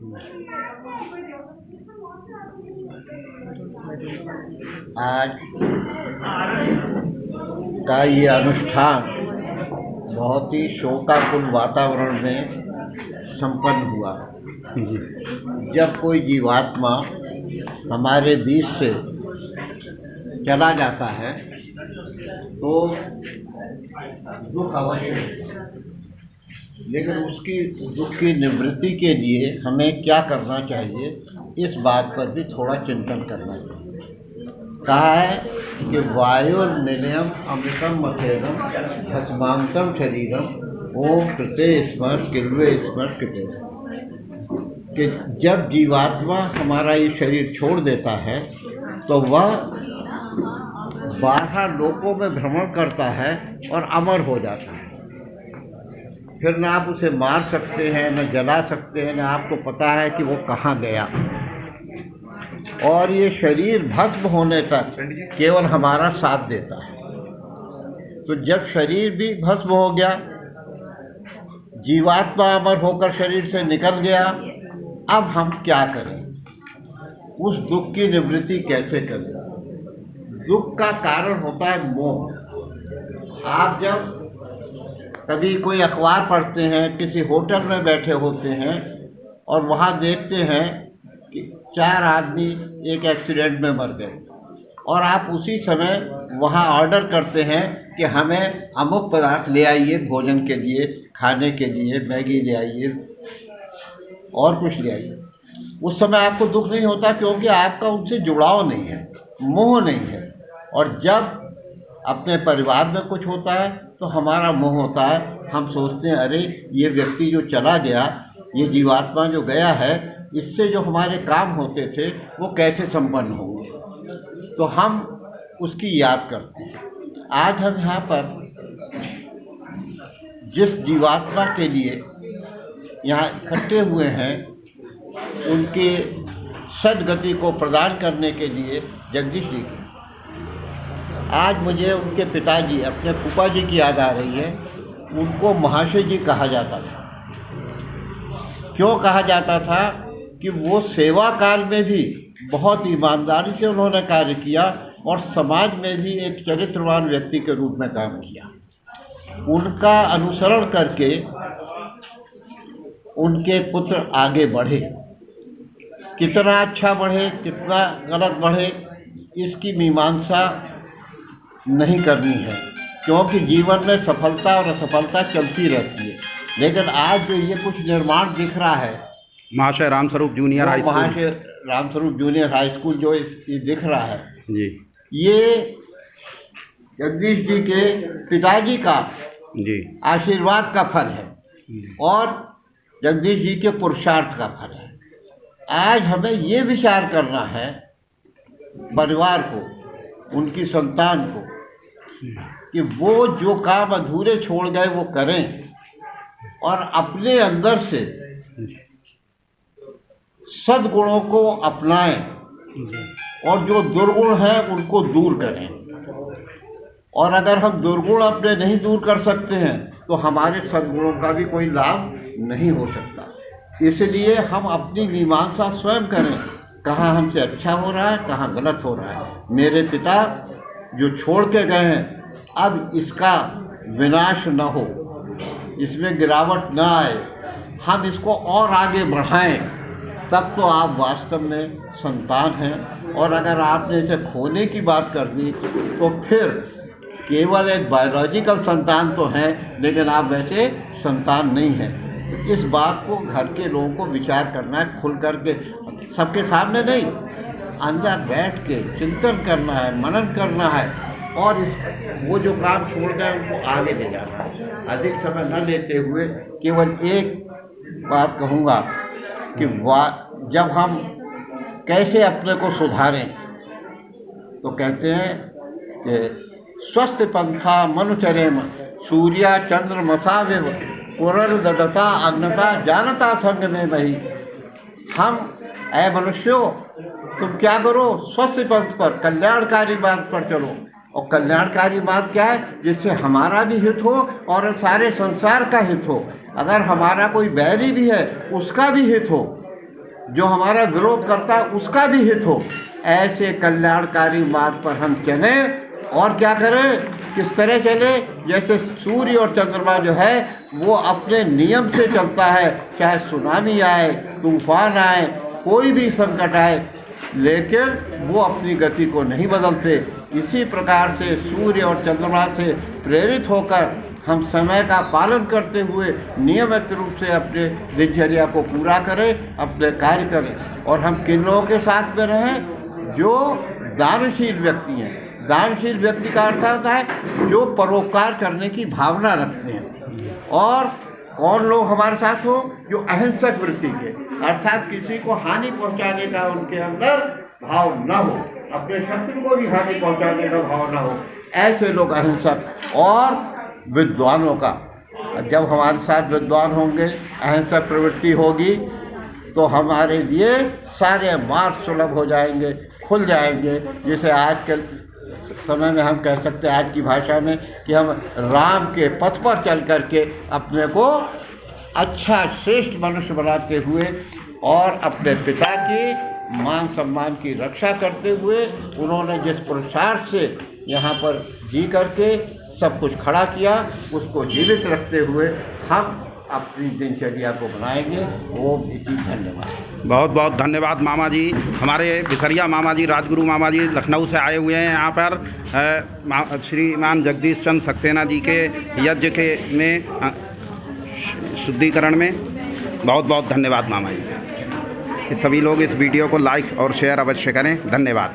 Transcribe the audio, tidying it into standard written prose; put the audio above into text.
आज का ये अनुष्ठान बहुत ही शोकाकुल वातावरण में संपन्न हुआ। जब कोई जीवात्मा हमारे बीच से चला जाता है तो दुख अवश्य है, लेकिन उसकी दुख की निवृत्ति के लिए हमें क्या करना चाहिए, इस बात पर भी थोड़ा चिंतन करना चाहिए। कहा है कि वायुर्निलयम अमृतम मथेरम भस्मांतम शरीरम ओम कृते स्मर किल्वे स्मर कृते, कि जब जीवात्मा हमारा ये शरीर छोड़ देता है तो वह 12 लोकों में भ्रमण करता है और अमर हो जाता है। फिर ना आप उसे मार सकते हैं, न जला सकते हैं, न आपको पता है कि वो कहाँ गया। और ये शरीर भस्म होने तक केवल हमारा साथ देता है। तो जब शरीर भी भस्म हो गया, जीवात्मा अमर होकर शरीर से निकल गया, अब हम क्या करें? उस दुख की निवृत्ति कैसे करें? दुख का कारण होता है मोह। आप जब कभी कोई अखबार पढ़ते हैं, किसी होटल में बैठे होते हैं और वहाँ देखते हैं कि 4 आदमी एक एक्सीडेंट में मर गए, और आप उसी समय वहाँ ऑर्डर करते हैं कि हमें अमुक पदार्थ ले आइए भोजन के लिए, खाने के लिए, मैगी ले आइए और कुछ ले आइए। उस समय आपको दुख नहीं होता, क्योंकि आपका उनसे जुड़ाव नहीं है, मोह नहीं है। और जब अपने परिवार में कुछ होता है तो हमारा मोह होता है, हम सोचते हैं अरे ये व्यक्ति जो चला गया, ये जीवात्मा जो गया है, इससे जो हमारे काम होते थे वो कैसे संपन्न होंगे, तो हम उसकी याद करते हैं। आज हम यहाँ पर जिस जीवात्मा के लिए यहाँ इकट्ठे हुए हैं, उनके सद्गति को प्रदान करने के लिए जगदीश जी की, आज मुझे उनके पिताजी, अपने फूफा जी की याद आ रही है। उनको महाशय जी कहा जाता था। क्यों कहा जाता था? कि वो सेवा काल में भी बहुत ईमानदारी से उन्होंने कार्य किया और समाज में भी एक चरित्रवान व्यक्ति के रूप में काम किया। उनका अनुसरण करके उनके पुत्र आगे बढ़े। कितना अच्छा बढ़े, कितना गलत बढ़े, इसकी मीमांसा नहीं करनी है, क्योंकि जीवन में सफलता और असफलता चलती रहती है। लेकिन आज जो ये कुछ निर्माण दिख रहा है, महाशय रामस्वरूप जूनियर हाई स्कूल, महाशय रामस्वरूप जूनियर हाई स्कूल जो ये दिख रहा है जी, ये जगदीश जी के पिताजी का जी आशीर्वाद का फल है और जगदीश जी के पुरुषार्थ का फल है। आज हमें ये विचार करना है, परिवार को, उनकी संतान को, कि वो जो काम अधूरे छोड़ गए वो करें और अपने अंदर से सद्गुणों को अपनाएं और जो दुर्गुण हैं उनको दूर करें। और अगर हम दुर्गुण अपने नहीं दूर कर सकते हैं तो हमारे सद्गुणों का भी कोई लाभ नहीं हो सकता। इसलिए हम अपनी मीमांसा स्वयं करें, कहाँ हमसे अच्छा हो रहा है, कहाँ गलत हो रहा है। मेरे पिता जो छोड़ के गए हैं, अब इसका विनाश न हो, इसमें गिरावट न आए, हम इसको और आगे बढ़ाएं, तब तो आप वास्तव में संतान हैं। और अगर आपने इसे खोने की बात कर दी तो फिर केवल एक बायोलॉजिकल संतान तो हैं, लेकिन आप वैसे संतान नहीं हैं। इस बात को घर के लोगों को विचार करना है, खुल करके, सबके सामने नहीं, अंदर बैठ के चिंतन करना है, मनन करना है और वो जो काम छोड़ गए उनको आगे ले जाना है। अधिक समय न लेते हुए केवल एक बात कहूँगा कि जब हम कैसे अपने को सुधारें, तो कहते हैं कि स्वस्थ पंथा मनुचरेम सूर्या चंद्रमसाविव पुनर्ददता अग्नता जानता संग में बही। हम ऐ मनुष्यों, तुम क्या करो? स्वस्थ पंथ पर, कल्याणकारी मार्ग पर चलो। और कल्याणकारी मार्ग क्या है? जिससे हमारा भी हित हो और सारे संसार का हित हो। अगर हमारा कोई बैरी भी है उसका भी हित हो, जो हमारा विरोध करता है उसका भी हित हो, ऐसे कल्याणकारी मार्ग पर हम चलें। और क्या करें, किस तरह चले, जैसे सूर्य और चंद्रमा जो है वो अपने नियम से चलता है, चाहे सुनामी आए, तूफान आए, कोई भी संकट आए, लेकिन वो अपनी गति को नहीं बदलते। इसी प्रकार से सूर्य और चंद्रमा से प्रेरित होकर हम समय का पालन करते हुए नियमित रूप से अपने दिनचर्या को पूरा करें, अपने कार्य करें। और हम किन लोगों के साथ में रहें, जो दानशील व्यक्ति हैं। दानशील व्यक्ति का अर्थ होता है जो परोपकार करने की भावना रखते हैं। और कौन लोग हमारे साथ हो, जो अहिंसक वृत्ति के, अर्थात किसी को हानि पहुंचाने का उनके अंदर भाव न हो, अपने शत्रु को भी हानि पहुंचाने का भाव न हो, ऐसे लोग अहिंसक। और विद्वानों का, जब हमारे साथ विद्वान होंगे, अहिंसक प्रवृत्ति होगी, तो हमारे लिए सारे मार्ग सुलभ हो जाएंगे, खुल जाएंगे। जैसे आज के समय में हम कह सकते हैं, आज की भाषा में, कि हम राम के पथ पर चल करके अपने को अच्छा श्रेष्ठ मनुष्य बनाते हुए और अपने पिता की मान सम्मान की रक्षा करते हुए, उन्होंने जिस पुरुषार्थ से यहाँ पर जी करके सब कुछ खड़ा किया, उसको जीवित रखते हुए हम अपनी दिनचर्या को बनाएंगे। ओम इति धन्यवाद। बहुत बहुत धन्यवाद मामा जी। हमारे बिसरिया मामा जी, राजगुरु मामा जी लखनऊ से आए हुए हैं यहाँ पर श्रीमान जगदीश चंद्र सक्सेना जी के यज्ञ के में शुद्धिकरण में। बहुत बहुत धन्यवाद मामा जी। सभी लोग इस वीडियो को लाइक और शेयर अवश्य करें। धन्यवाद।